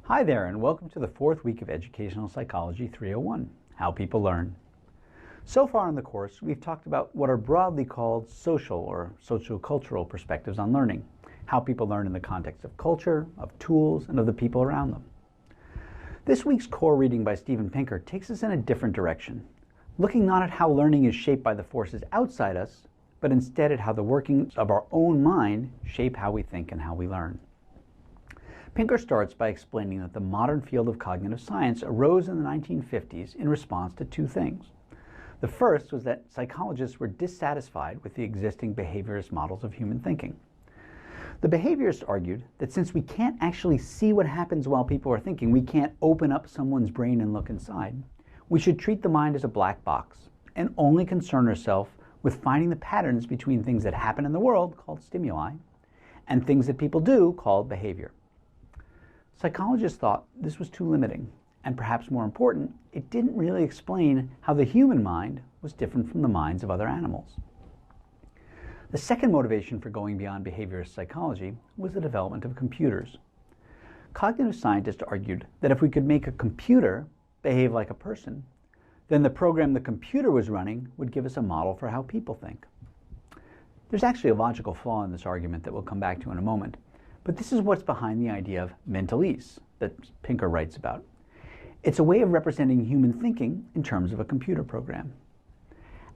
Hi there, and welcome to the fourth week of Educational Psychology 301, How People Learn. So far in the course, we've talked about what are broadly called social or sociocultural perspectives on learning, how people learn in the context of culture, of tools, and of the people around them. This week's core reading by Steven Pinker takes us in a different direction, looking not at how learning is shaped by the forces outside us, but instead at how the workings of our own mind shape how we think and how we learn. Pinker starts by explaining that the modern field of cognitive science arose in the 1950s in response to two things. The first was that psychologists were dissatisfied with the existing behaviorist models of human thinking. The behaviorists argued that since we can't actually see what happens while people are thinking, we can't open up someone's brain and look inside, we should treat the mind as a black box and only concern ourselves with finding the patterns between things that happen in the world, called stimuli, and things that people do, called behavior. Psychologists thought this was too limiting, and perhaps more important, it didn't really explain how the human mind was different from the minds of other animals. The second motivation for going beyond behaviorist psychology was the development of computers. Cognitive scientists argued that if we could make a computer behave like a person, then the program the computer was running would give us a model for how people think. There's actually a logical flaw in this argument that we'll come back to in a moment. But this is what's behind the idea of mentalese that Pinker writes about. It's a way of representing human thinking in terms of a computer program.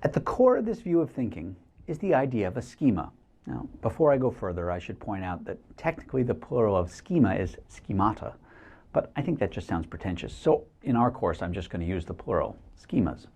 At the core of this view of thinking is the idea of a schema. Now, before I go further, I should point out that technically the plural of schema is schemata, but I think that just sounds pretentious. So in our course, I'm just going to use the plural, schemas.